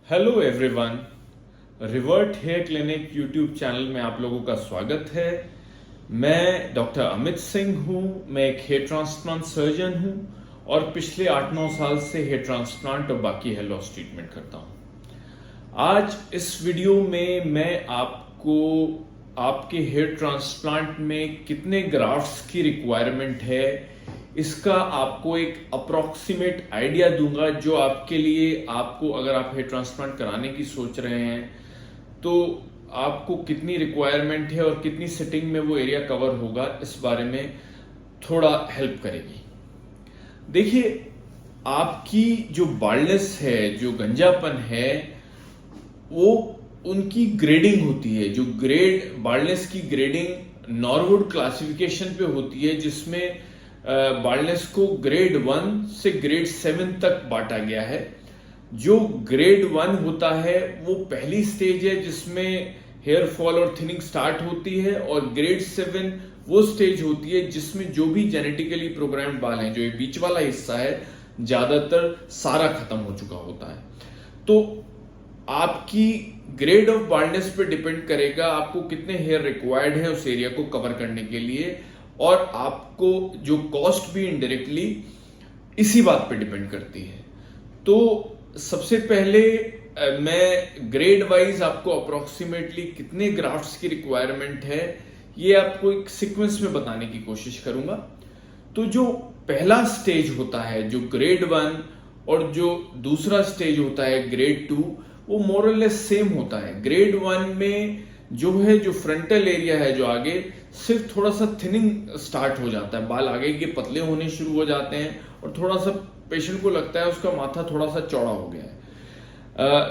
Hello everyone, Revert Hair Clinic YouTube channel में आप लोगों का स्वागत है। मैं डॉक्टर अमित सिंह हूं। मैं एक हेयर ट्रांसप्लांट सर्जन हूं और पिछले 8-9 साल से हेयर ट्रांसप्लांट और बाकी हेयर लॉस ट्रीटमेंट करता हूं। आज इस वीडियो में मैं आपको आपके हेयर ट्रांसप्लांट में कितने ग्राफ्ट्स की रिक्वायरमेंट है इसका आपको एक अप्रोक्सीमेट आइडिया दूंगा, जो आपके लिए आपको अगर आप हेयर ट्रांसप्लांट कराने की सोच रहे हैं तो आपको कितनी रिक्वायरमेंट है और कितनी सिटिंग में वो एरिया कवर होगा, इस बारे में थोड़ा हेल्प करेगी। देखिए, आपकी जो बाल्डनेस है, जो गंजापन है, वो उनकी ग्रेडिंग होती है। जो बाल्डनेस की ग्रेडिंग नॉरवुड क्लासिफिकेशन पे होती है, जिसमें बाल्डनेस को ग्रेड 1 से ग्रेड 7 तक बांटा गया है। जो ग्रेड 1 होता है वो पहली स्टेज है जिसमें हेयर फॉल और थिनिंग स्टार्ट होती है, और ग्रेड 7 वो स्टेज होती है जिसमें जो भी जेनेटिकली प्रोग्राम्ड बाल हैं, जो ये बीच वाला हिस्सा है, ज्यादातर सारा खत्म हो चुका होता है। तो आपकी ग्रेड ऑफ बाल्डनेस पे डिपेंड करेगा आपको कितने हेयर रिक्वायर्ड है उस एरिया को कवर करने के लिए, और आपको जो कॉस्ट भी इनडायरेक्टली इसी बात पे डिपेंड करती है। तो सबसे पहले मैं ग्रेड वाइज आपको अप्रोक्सीमेटली कितने ग्राफ्ट्स की रिक्वायरमेंट है ये आपको एक सीक्वेंस में बताने की कोशिश करूंगा। तो जो पहला स्टेज होता है, जो ग्रेड 1, और जो दूसरा स्टेज होता है ग्रेड 2, वो मोर और लेस सेम होता है। ग्रेड 1 में जो फ्रंटल एरिया है, जो आगे, सिर्फ थोड़ा सा थिनिंग स्टार्ट हो जाता है, बाल आगे के पतले होने शुरू हो जाते हैं और थोड़ा सा पेशेंट को लगता है उसका माथा थोड़ा सा चौड़ा हो गया है।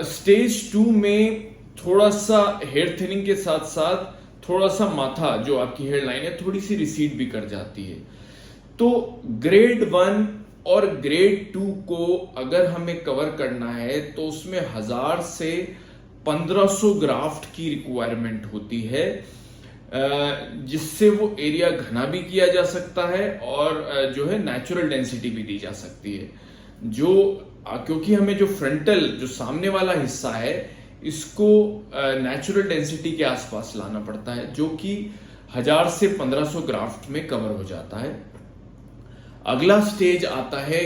स्टेज 2 में थोड़ा सा हेयर थिनिंग के साथ साथ थोड़ा सा माथा, जो आपकी हेयर लाइन है, थोड़ी सी रिसीड भी कर जाती है। तो ग्रेड 1 और ग्रेड 2 को अगर हमें कवर करना है तो उसमें 1000 से 1500 ग्राफ्ट की रिक्वायरमेंट होती है, जिससे वो एरिया घना भी किया जा सकता है और जो है नेचुरल डेंसिटी भी दी जा सकती है। क्योंकि हमें जो फ्रंटल, जो सामने वाला हिस्सा है, इसको नेचुरल डेंसिटी के आसपास लाना पड़ता है, जो कि 1000 से 1500 ग्राफ्ट में कवर हो जाता है। अगला स्टेज आता है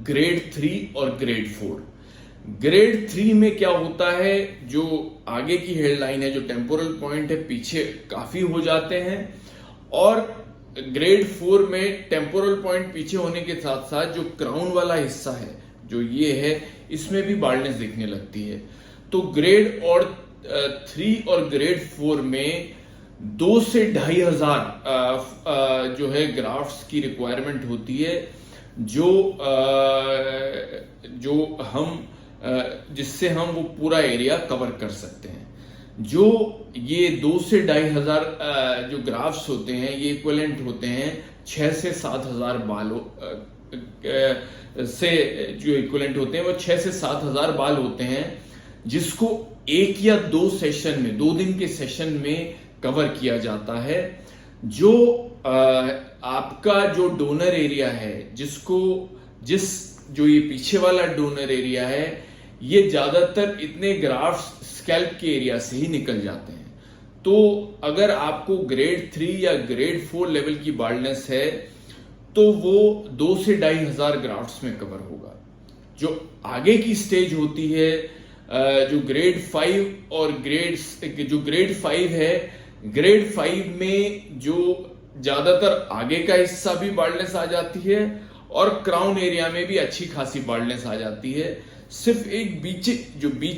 ग्रेड 3 और ग्रेड 4। ग्रेड 3 में क्या होता है, जो आगे की हेयर लाइन है, जो टेम्पोरल पॉइंट है, पीछे काफी हो जाते हैं, और ग्रेड 4 में टेम्पोरल पॉइंट पीछे होने के साथ साथ जो क्राउन वाला हिस्सा है, जो ये है, इसमें भी बाल्डनेस दिखने लगती है। तो ग्रेड 3 और ग्रेड 4 में 2 से 2500 जो है ग्राफ्ट्स की रिक्वायरमेंट होती है, जिससे हम वो पूरा एरिया कवर कर सकते हैं। जो ये 2 से 2500 जो ग्राफ्स होते हैं, ये इक्विवेलेंट होते हैं 6 से 7000 बालों से, जो इक्विवेलेंट होते हैं वो 6 से 7000 बाल होते हैं, जिसको 1 या 2 सेशन में, 2 दिन के सेशन में कवर किया जाता है। जो आपका जो डोनर एरिया है, जो ये पीछे वाला डोनर एरिया है, ये ज्यादातर इतने ग्राफ्ट्स स्कैल्प के एरिया से ही निकल जाते हैं। तो अगर आपको ग्रेड 3 या ग्रेड 4 लेवल की बाल्डनेस है तो वो 2 से 2500 ग्राफ्ट्स में कवर होगा। जो आगे की स्टेज होती है, जो ग्रेड 5 और जो ग्रेड 5 है, ग्रेड 5 में जो ज्यादातर आगे का हिस्सा भी बाल्डनेस आ जाती है और क्राउन एरिया में भी अच्छी खासी बाल्डनेस आ जाती है। सिर्फ एक बीच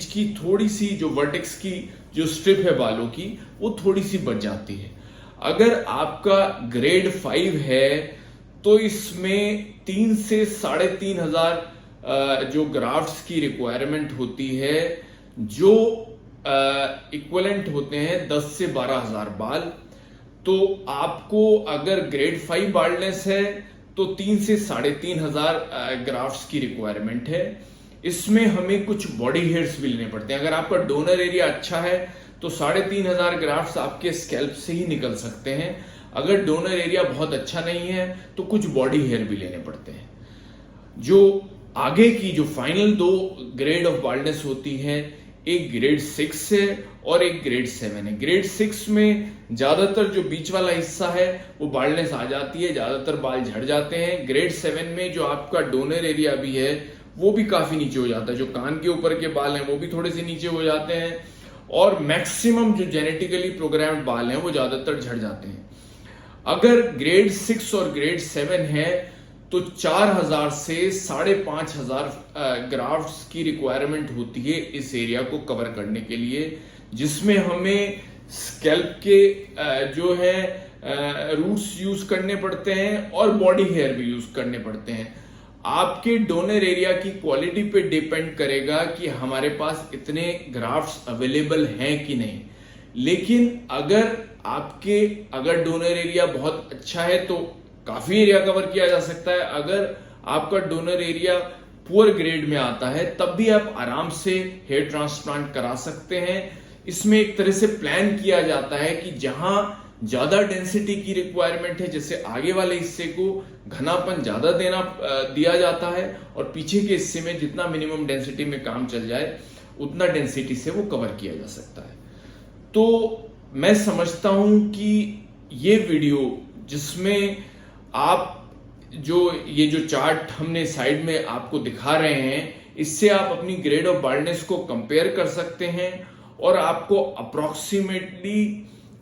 की थोड़ी सी, जो वर्टेक्स की जो स्ट्रिप है बालों की, वो थोड़ी सी बच जाती है। अगर आपका ग्रेड 5 है तो इसमें 3 से 3500 जो ग्राफ्ट्स की रिक्वायरमेंट होती है, जो इक्विवेलेंट होते हैं 10 से 12000 बाल। तो आपको अगर ग्रेड 5 बाल्डनेस है तो 3 से 3500 ग्राफ्ट्स की रिक्वायरमेंट है। इसमें हमें कुछ बॉडी हेयर्स भी लेने पड़ते हैं। अगर आपका डोनर एरिया अच्छा है तो 3500 ग्राफ्ट्स आपके स्कैल्प से ही निकल सकते हैं। अगर डोनर एरिया बहुत अच्छा नहीं है तो कुछ बॉडी हेयर भी लेने पड़ते हैं। जो आगे की जो फाइनल 2 ग्रेड ऑफ बाल्डनेस होती है, एक ग्रेड 6 है और एक ग्रेड 7 है। ग्रेड 6 में ज्यादातर जो बीच वाला हिस्सा है वो बाल्डनेस आ जाती है, ज्यादातर बाल झड़ जाते हैं। ग्रेड 7 में जो आपका डोनर एरिया भी है वो भी काफी नीचे हो जाता है, जो कान के ऊपर के बाल हैं वो भी थोड़े से नीचे हो जाते हैं, और मैक्सिमम जो जेनेटिकली प्रोग्राम्ड बाल हैं वो ज्यादातर झड़ जाते हैं। अगर ग्रेड 6 और ग्रेड 7 है तो 4000 से 5500 ग्राफ्ट्स की रिक्वायरमेंट होती है इस एरिया को कवर करने के लिए, जिसमें हमें स्कैल्प के जो है रूट्स यूज करने पड़ते हैं और बॉडी हेयर भी यूज करने पड़ते हैं। आपके डोनर एरिया की क्वालिटी पे डिपेंड करेगा कि हमारे पास इतने ग्राफ्ट्स अवेलेबल हैं कि नहीं। लेकिन अगर डोनर एरिया बहुत अच्छा है तो काफी एरिया कवर किया जा सकता है। अगर आपका डोनर एरिया पुअर ग्रेड में आता है तब भी आप आराम से हेयर ट्रांसप्लांट करा सकते हैं। इसमें एक तरह से प्लान किया जाता है कि जहां ज्यादा डेंसिटी की रिक्वायरमेंट है, जैसे आगे वाले हिस्से को घनापन ज्यादा दिया जाता है और पीछे के हिस्से में जितना मिनिमम डेंसिटी में काम चल जाए उतना डेंसिटी से वो कवर किया जा सकता है। तो मैं समझता हूं कि ये वीडियो जिसमें आप ये जो चार्ट हमने साइड में आपको दिखा रहे हैं, इससे आप अपनी ग्रेड ऑफ बाल्डनेस को कंपेयर कर सकते हैं और आपको अप्रोक्सीमेटली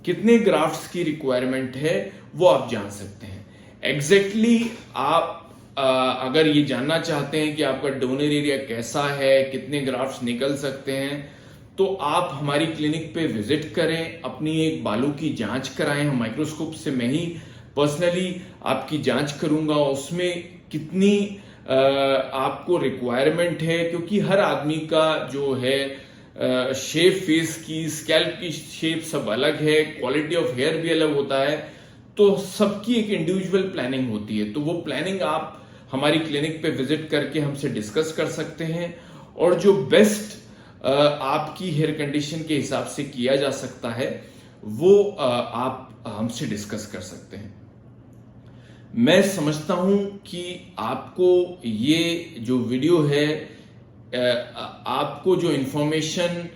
कितने ग्राफ्ट्स की रिक्वायरमेंट है वो आप जान सकते हैं। एग्जैक्टली आप अगर ये जानना चाहते हैं कि आपका डोनर एरिया कैसा है, कितने ग्राफ्ट्स निकल सकते हैं, तो आप हमारी क्लिनिक पे विजिट करें, अपनी एक बालों की जांच कराएं। हम माइक्रोस्कोप से मैं ही पर्सनली आपकी जांच करूंगा, उसमें कितनी आपको रिक्वायरमेंट है, क्योंकि हर आदमी का जो है शेप, फेस की, स्कैल्प की शेप सब अलग है, क्वालिटी ऑफ हेयर भी अलग होता है, तो सबकी एक इंडिविजुअल प्लानिंग होती है। तो वो प्लानिंग आप हमारी क्लिनिक पे विजिट करके हमसे डिस्कस कर सकते हैं और जो बेस्ट आपकी हेयर कंडीशन के हिसाब से किया जा सकता है वो आप हमसे डिस्कस कर सकते हैं। मैं समझता हूं कि आपको ये जो वीडियो है, आपको जो इंफॉर्मेशन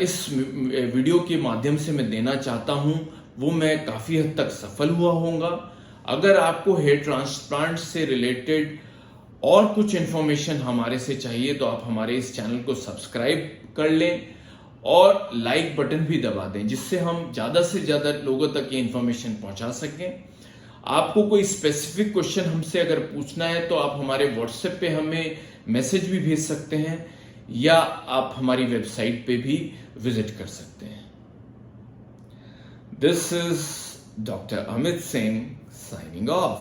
इस वीडियो के माध्यम से मैं देना चाहता हूं वो मैं काफी हद तक सफल हुआ होऊंगा। अगर आपको हेयर ट्रांसप्लांट से रिलेटेड और कुछ इंफॉर्मेशन हमारे से चाहिए तो आप हमारे इस चैनल को सब्सक्राइब कर लें और लाइक बटन भी दबा दें, जिससे हम ज्यादा से ज्यादा लोगों तक ये इंफॉर्मेशन पहुंचा सकें। आपको कोई स्पेसिफिक क्वेश्चन हमसे अगर पूछना है तो आप हमारे व्हाट्सएप पे हमें मैसेज भी भेज सकते हैं या आप हमारी वेबसाइट पे भी विजिट कर सकते हैं। This is doctor Amit Singh signing off.